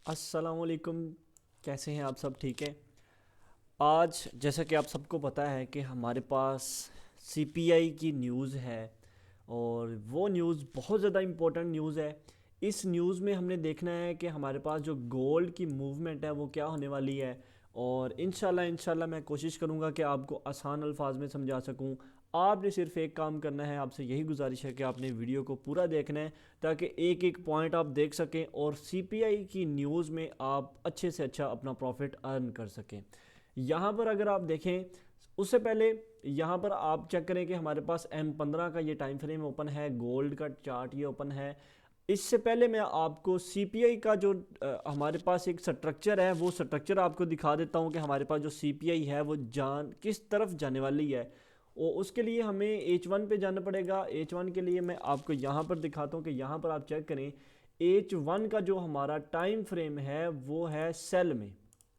अस्सलामुअलैकुम। कैसे हैं आप सब? ठीक है। आज जैसा कि आप सबको पता है कि हमारे पास सीपीआई की न्यूज़ है और वो न्यूज़ बहुत ज़्यादा इम्पोर्टेंट न्यूज़ है। इस न्यूज़ में हमने देखना है कि हमारे पास जो गोल्ड की मूवमेंट है वो क्या होने वाली है। और इंशाल्लाह मैं कोशिश करूँगा कि आपको आसान अल्फाज में समझा सकूँ। आपने सिर्फ एक काम करना है, आपसे यही गुजारिश है कि आपने वीडियो को पूरा देखना है ताकि एक एक पॉइंट आप देख सकें और सीपीआई की न्यूज़ में आप अच्छे से अच्छा अपना प्रॉफिट अर्न कर सकें। यहाँ पर अगर आप देखें, उससे पहले यहाँ पर आप चेक करें कि हमारे पास M15 का ये टाइम फ्रेम ओपन है, गोल्ड का चार्ट ये ओपन है। इससे पहले मैं आपको सीपीआई का जो हमारे पास एक स्ट्रक्चर है वो स्ट्रक्चर आपको दिखा देता हूँ कि हमारे पास जो सीपीआई है वो किस तरफ जाने वाली है। और उसके लिए हमें H1 पे जाना पड़ेगा। H1 के लिए मैं आपको यहाँ पर दिखाता हूँ कि यहाँ पर आप चेक करें, H1 का जो हमारा टाइम फ्रेम है वो है सेल में।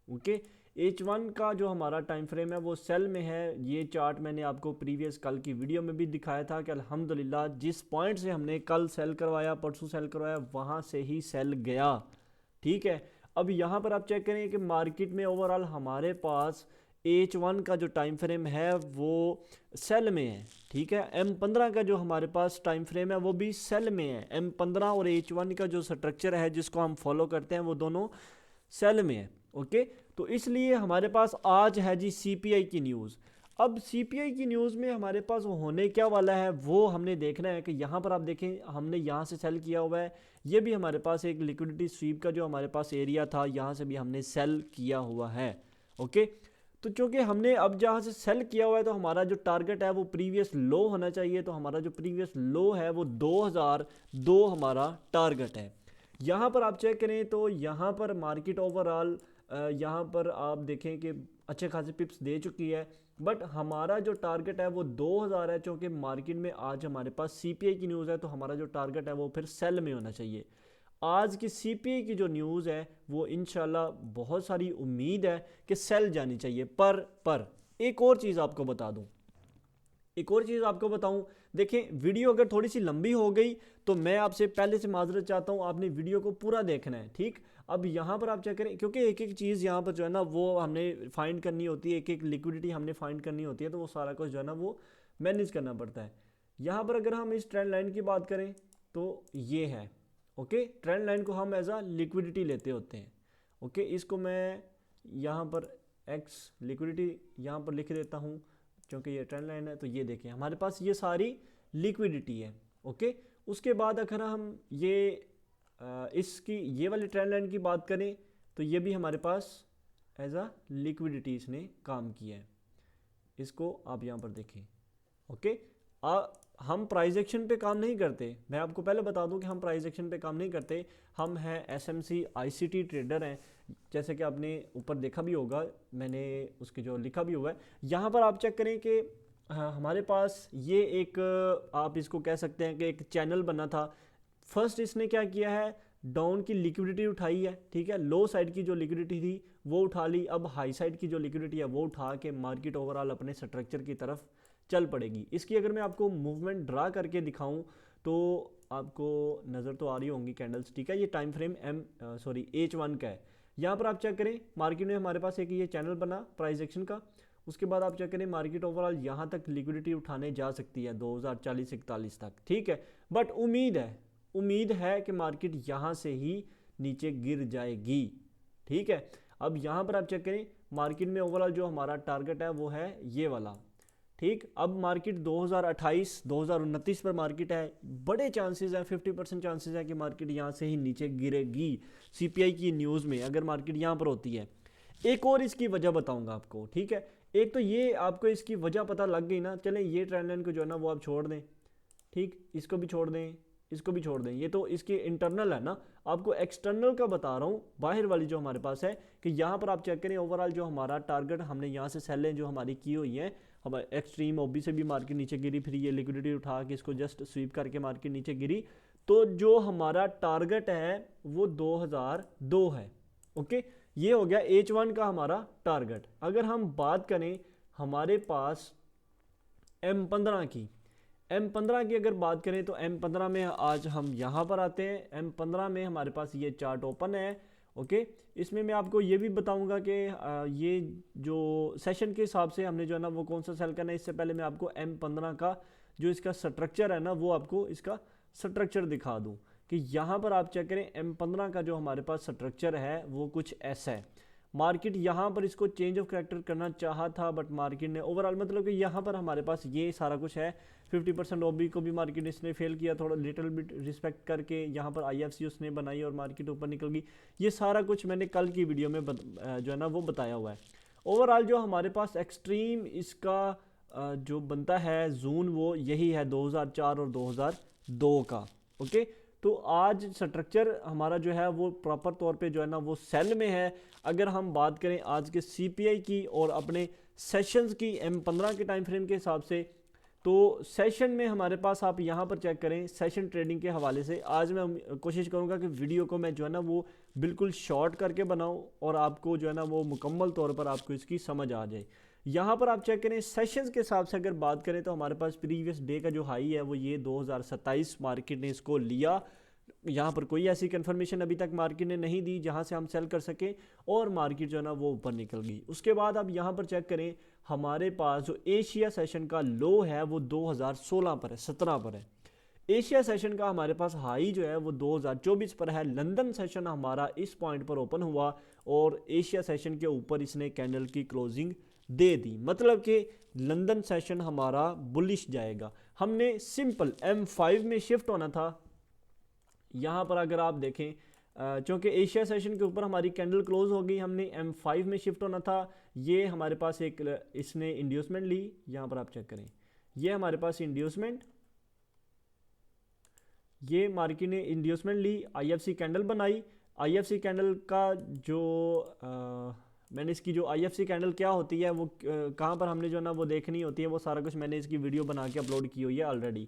ओके, H1 का जो हमारा टाइम फ्रेम है वो सेल में है। ये चार्ट मैंने आपको प्रीवियस कल की वीडियो में भी दिखाया था कि अल्हम्दुलिल्लाह जिस पॉइंट से हमने कल सेल करवाया, परसों सेल करवाया, वहाँ से ही सेल गया। ठीक है। अब यहाँ पर आप चेक करें कि मार्केट में ओवरऑल हमारे पास H1 का जो टाइम फ्रेम है वो सेल में है। ठीक है। M15 का जो हमारे पास टाइम फ्रेम है वो भी सेल में है। M15 और H1 का जो स्ट्रक्चर है जिसको हम फॉलो करते हैं वो दोनों सेल में है। ओके, तो इसलिए हमारे पास आज है जी सीपीआई की न्यूज़। अब सीपीआई की न्यूज़ में हमारे पास होने क्या वाला है वो हमने देखना है कि यहाँ पर आप देखें हमने यहाँ से सेल किया हुआ है। ये भी हमारे पास एक लिक्विडिटी स्वीप का जो हमारे पास एरिया था, यहाँ से भी हमने सेल किया हुआ है। ओके, तो चूंकि हमने अब जहाँ से सेल किया हुआ है तो हमारा जो टारगेट है वो प्रीवियस लो होना चाहिए। तो हमारा जो प्रीवियस लो है वो 2002 हमारा टारगेट है। यहाँ पर आप चेक करें तो यहाँ पर मार्केट ओवरऑल यहाँ पर आप देखें कि अच्छे खासे पिप्स दे चुकी है, बट हमारा जो टारगेट है वो 2000 है। चूँकि मार्केट में आज हमारे पास सीपीआई की न्यूज़ है तो हमारा जो टारगेट है वो फिर सेल में होना चाहिए। आज की सीपीआई की जो न्यूज़ है वो इंशाल्लाह बहुत सारी उम्मीद है कि सेल जानी चाहिए। पर एक और चीज़ आपको बता दूं, एक और चीज़ आपको बताऊं। देखें, वीडियो अगर थोड़ी सी लंबी हो गई तो मैं आपसे पहले से माजरत चाहता हूं, आपने वीडियो को पूरा देखना है। ठीक। अब यहाँ पर आप चेक करें, क्योंकि एक एक चीज़ यहाँ पर जो है ना वो हमने फाइंड करनी होती है, एक एक लिक्विडिटी हमने फाइंड करनी होती है, तो वो सारा कुछ जो है ना वो मैनेज करना पड़ता है। यहाँ पर अगर हम इस ट्रेंड लाइन की बात करें तो ये है। ओके, ट्रेंड लाइन को हम एज अ लिक्विडिटी लेते होते हैं। ओके, इसको मैं यहाँ पर एक्स लिक्विडिटी यहाँ पर लिख देता हूँ क्योंकि ये ट्रेंड लाइन है। तो ये देखें हमारे पास ये सारी लिक्विडिटी है। ओके, उसके बाद अगर हम ये इसकी ये वाली ट्रेंड लाइन की बात करें तो ये भी हमारे पास एज अ लिक्विडिटी इसने काम किया है। इसको आप यहाँ पर देखें। ओके, हम प्राइस एक्शन पे काम नहीं करते। मैं आपको पहले बता दूं कि हम प्राइस एक्शन पे काम नहीं करते। हम हैं एसएमसी आईसीटी ट्रेडर हैं, जैसे कि आपने ऊपर देखा भी होगा, मैंने उसके जो लिखा भी हुआ है यहाँ पर आप चेक करें कि हमारे पास ये एक आप इसको कह सकते हैं कि एक चैनल बना था। फर्स्ट इसने क्या किया है, डाउन की लिक्विडिटी उठाई है। ठीक है, लो साइड की जो लिक्विडिटी थी वो उठा ली। अब हाई साइड की जो लिक्विडिटी है वो उठा के मार्केट ओवरऑल अपने स्ट्रक्चर की तरफ चल पड़ेगी। इसकी अगर मैं आपको मूवमेंट ड्रा करके दिखाऊं तो आपको नज़र तो आ रही होंगी कैंडल्स। ठीक है, ये टाइम फ्रेम H1 का है। यहाँ पर आप चेक करें मार्केट में हमारे पास एक ये चैनल बना प्राइस एक्शन का। उसके बाद आप चेक करें मार्केट ओवरऑल यहाँ तक लिक्विडिटी उठाने जा सकती है 2040-41 तक। ठीक है, बट उम्मीद है कि मार्केट यहाँ से ही नीचे गिर जाएगी। ठीक है, अब यहाँ पर आप चेक करें मार्केट में ओवरऑल जो हमारा टारगेट है वो है ये वाला। ठीक, अब मार्केट 2028 2029 पर मार्केट है, बड़े चांसेस हैं, 50% चांसेस है कि मार्केट यहाँ से ही नीचे गिरेगी। सीपीआई की न्यूज़ में अगर मार्केट यहाँ पर होती है। एक और इसकी वजह बताऊंगा आपको। ठीक है, एक तो ये आपको इसकी वजह पता लग गई ना, चलें ये ट्रेंड लाइन को जो है ना वो आप छोड़ दें। ठीक, इसको भी छोड़ दें, इसको भी छोड़ दें, ये तो इसकी इंटरनल है ना। आपको एक्सटर्नल का बता रहा हूँ, बाहर वाली जो हमारे पास है कि यहाँ पर आप चेक करें ओवरऑल जो हमारा टारगेट हमने यहाँ से सेलें जो हमारी की हुई है, हम एक्सट्रीम ओबी से भी मार्केट नीचे गिरी, फिर ये लिक्विडिटी उठा के इसको जस्ट स्वीप करके मार्केट नीचे गिरी। तो जो हमारा टारगेट है वो 2002 है। ओके, ये हो गया H1 का हमारा टारगेट। अगर हम बात करें हमारे पास M15 की, M15 की अगर बात करें तो M15 में आज हम यहाँ पर आते हैं। M15 में हमारे पास ये चार्ट ओपन है ओके। इसमें मैं आपको ये भी बताऊंगा कि ये जो सेशन के हिसाब से हमने जो है ना वो कौन सा सेल करना है। इससे पहले मैं आपको M15 का जो इसका स्ट्रक्चर है ना वो आपको इसका स्ट्रक्चर दिखा दूं कि यहाँ पर आप चेक करें M15 का जो हमारे पास स्ट्रक्चर है वो कुछ ऐसा है। मार्केट यहाँ पर इसको चेंज ऑफ करैक्टर करना चाहा था बट मार्केट ने ओवरऑल मतलब कि यहाँ पर हमारे पास ये सारा कुछ है। 50% ओबी को भी मार्केट इसने फेल किया, थोड़ा लिटिल बिट रिस्पेक्ट करके यहाँ पर IFC उसने बनाई और मार्केट ऊपर निकल गई। ये सारा कुछ मैंने कल की वीडियो में जो है ना वो बताया हुआ है। ओवरऑल जो हमारे पास एक्सट्रीम इसका जो बनता है जोन वो यही है 2004 और 2002 का। ओके, तो आज स्ट्रक्चर हमारा जो है वो प्रॉपर तौर पे जो है ना वो सेल में है। अगर हम बात करें आज के CPI की और अपने सेशंस की M15 के टाइम फ्रेम के हिसाब से, तो सेशन में हमारे पास आप यहाँ पर चेक करें सेशन ट्रेडिंग के हवाले से। आज मैं कोशिश करूँगा कि वीडियो को मैं जो है ना वो बिल्कुल शॉर्ट करके बनाऊँ और आपको जो है ना वो मुकम्मल तौर पर आपको इसकी समझ आ जाए। यहाँ पर आप चेक करें सेशंस के हिसाब से अगर बात करें तो हमारे पास प्रीवियस डे का जो हाई है वो ये 2027 मार्केट ने इसको लिया। यहाँ पर कोई ऐसी कंफर्मेशन अभी तक मार्केट ने नहीं दी जहाँ से हम सेल कर सकें और मार्केट जो है ना वो ऊपर निकल गई। उसके बाद आप यहाँ पर चेक करें हमारे पास जो एशिया सेशन का लो है वो 2016 पर है, 17 पर है। एशिया सेशन का हमारे पास हाई जो है वो 2024 पर है। लंदन सेशन हमारा इस पॉइंट पर ओपन हुआ और एशिया सेशन के ऊपर इसने कैंडल की क्लोजिंग दे दी, मतलब कि लंदन सेशन हमारा बुलिश जाएगा। हमने सिंपल M5 में शिफ्ट होना था। यहाँ पर अगर आप देखें चूँकि एशिया सेशन के ऊपर हमारी कैंडल क्लोज हो गई, हमने M5 में शिफ्ट होना था। ये हमारे पास एक इसने इंड्यूसमेंट ली, यहाँ पर आप चेक करें ये हमारे पास इंड्यूसमेंट, ये मार्केट ने इंड्यूसमेंट ली, IFC कैंडल बनाई। IFC कैंडल का जो मैंने इसकी जो IFC कैंडल क्या होती है वो कहाँ पर हमने जो है ना वो देखनी होती है, वो सारा कुछ मैंने इसकी वीडियो बना के अपलोड की हुई है ऑलरेडी।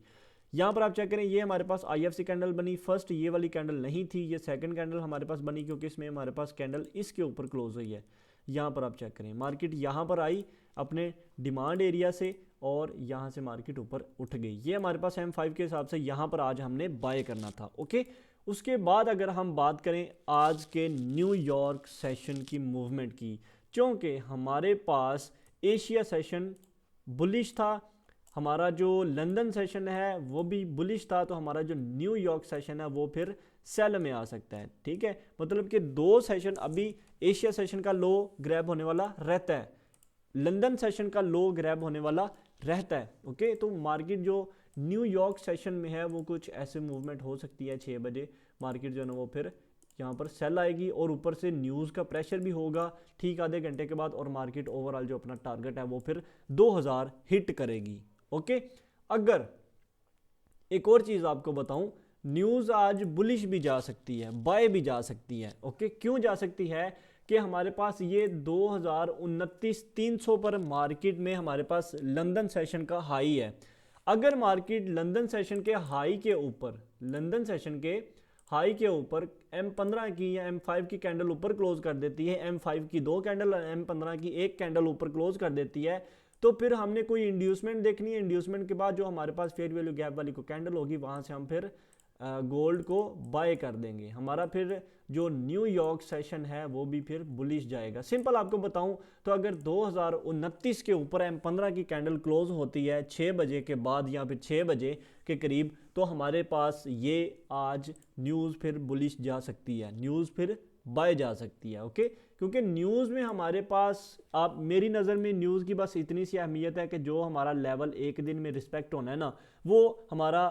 यहाँ पर आप चेक करें ये हमारे पास IFC कैंडल बनी। फर्स्ट ये वाली कैंडल नहीं थी, ये सेकंड कैंडल हमारे पास बनी क्योंकि इसमें हमारे पास कैंडल इसके ऊपर क्लोज हुई है। यहाँ पर आप चेक करें मार्केट यहाँ पर आई अपने डिमांड एरिया से और यहाँ से मार्केट ऊपर उठ गई। ये हमारे पास M5 के हिसाब से यहाँ पर आज हमने बाय करना था। ओके, उसके बाद अगर हम बात करें आज के न्यूयॉर्क सेशन की मूवमेंट की, क्योंकि हमारे पास एशिया सेशन बुलिश था, हमारा जो लंदन सेशन है वो भी बुलिश था, तो हमारा जो न्यूयॉर्क सेशन है वो फिर सेल में आ सकता है। ठीक है, मतलब कि दो सेशन अभी एशिया सेशन का लो ग्रैब होने वाला रहता है, लंदन सेशन का लो ग्रैब होने वाला रहता है। ओके, तो मार्केट जो न्यूयॉर्क सेशन में है वो कुछ ऐसे मूवमेंट हो सकती है 6 बजे मार्केट जो है ना वो फिर यहाँ पर सेल आएगी और ऊपर से न्यूज़ का प्रेशर भी होगा ठीक आधे घंटे के बाद और मार्केट ओवरऑल जो अपना टारगेट है वो फिर 2000 हिट करेगी। ओके, अगर एक और चीज़ आपको बताऊं, न्यूज़ आज बुलिश भी जा सकती है, बाय भी जा सकती है। ओके, क्यों जा सकती है कि हमारे पास ये 2029 300 पर मार्केट में हमारे पास लंदन सेशन का हाई है। अगर मार्केट लंदन सेशन के हाई के ऊपर, लंदन सेशन के हाई के ऊपर M15 की या M5 की कैंडल ऊपर क्लोज कर देती है, M5 की 2 कैंडल और M15 की 1 कैंडल ऊपर क्लोज कर देती है, तो फिर हमने कोई इंड्यूसमेंट देखनी है। इंड्यूसमेंट के बाद जो हमारे पास फेयर वैल्यू गैप वाली को कैंडल होगी वहां से हम फिर गोल्ड को बाय कर देंगे। हमारा फिर जो न्यूयॉर्क सेशन है वो भी फिर बुलिश जाएगा। सिंपल आपको बताऊं तो अगर 2029 के ऊपर M15 की कैंडल क्लोज होती है 6 बजे के बाद या फिर 6 बजे के करीब, तो हमारे पास ये आज न्यूज़ फिर बुलिश जा सकती है, न्यूज़ फिर बाय जा सकती है। ओके, क्योंकि न्यूज़ में हमारे पास, आप मेरी नज़र में न्यूज़ की बस इतनी सी अहमियत है कि जो हमारा लेवल एक दिन में रिस्पेक्ट होना है ना, वो हमारा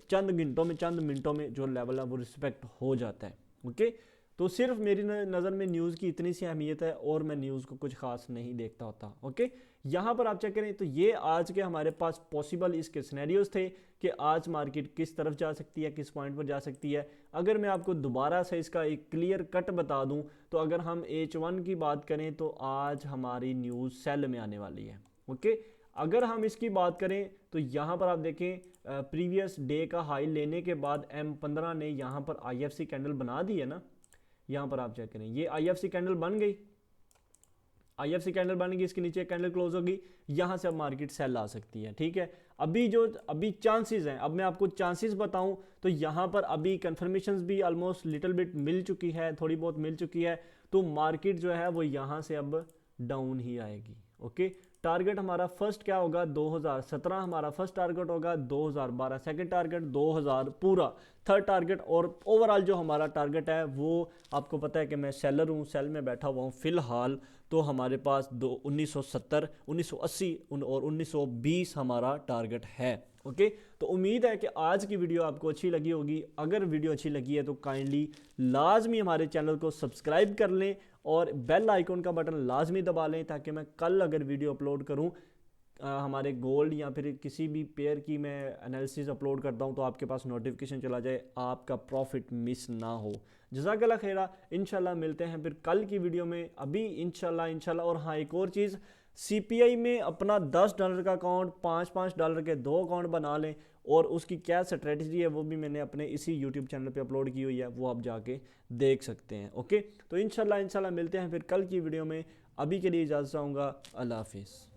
चंद घंटों में, चंद मिनटों में जो लेवल है वो रिस्पेक्ट हो जाता है। ओके, तो सिर्फ मेरी नज़र में न्यूज़ की इतनी सी अहमियत है और मैं न्यूज़ को कुछ खास नहीं देखता होता। ओके, यहाँ पर आप चेक करें तो ये आज के हमारे पास पॉसिबल इसके सिनेरियोज थे कि आज मार्केट किस तरफ जा सकती है, किस पॉइंट पर जा सकती है। अगर मैं आपको दोबारा से इसका एक क्लियर कट बता दूं तो अगर हम H1 की बात करें तो आज हमारी न्यूज़ सेल में आने वाली है। ओके, अगर हम इसकी बात करें तो यहाँ पर आप देखें प्रीवियस डे का हाई लेने के बाद M15 ने यहाँ पर IFC कैंडल बना दी है ना, यहाँ पर आप चेक करें ये IFC कैंडल बन गई। IFC कैंडल बनेगी, इसके नीचे कैंडल क्लोज होगी, यहाँ से अब मार्केट सेल आ सकती है। ठीक है, अभी चांसेस हैं, अब मैं आपको चांसेस बताऊं तो यहाँ पर अभी कंफर्मेशंस भी ऑलमोस्ट लिटिल बिट मिल चुकी है, थोड़ी बहुत मिल चुकी है, तो मार्केट जो है वो यहाँ से अब डाउन ही आएगी। ओके, टारगेट हमारा फर्स्ट क्या होगा, 2017 हमारा फर्स्ट टारगेट होगा, 2012 सेकंड टारगेट, 2000 पूरा थर्ड टारगेट, और ओवरऑल जो हमारा टारगेट है वो आपको पता है कि मैं सेलर हूँ, सेल में बैठा हुआ हूँ फिलहाल, तो हमारे पास 1970, 1980 और 1920 हमारा टारगेट है। ओके, तो उम्मीद है कि आज की वीडियो आपको अच्छी लगी होगी। अगर वीडियो अच्छी लगी है तो काइंडली लाजमी हमारे चैनल को सब्सक्राइब कर लें और बेल आइकॉन का बटन लाजमी दबा लें, ताकि मैं कल अगर वीडियो अपलोड करूं हमारे गोल्ड या फिर किसी भी पेयर की मैं एनालिसिस अपलोड करता हूं तो आपके पास नोटिफिकेशन चला जाए, आपका प्रॉफिट मिस ना हो। जज़ाकल्लाह खैरा, इंशाल्लाह मिलते हैं फिर कल की वीडियो में। अभी इंशाल्लाह। और हाँ, एक और चीज़, CPI में अपना $10 का अकाउंट, $5 के 2 अकाउंट बना लें, और उसकी क्या स्ट्रेटजी है वो भी मैंने अपने इसी यूट्यूब चैनल पे अपलोड की हुई है, वो आप जाके देख सकते हैं। ओके, तो इंशाल्लाह मिलते हैं फिर कल की वीडियो में। अभी के लिए इजाज़त चाहूँगा, अल्लाह हाफिज़।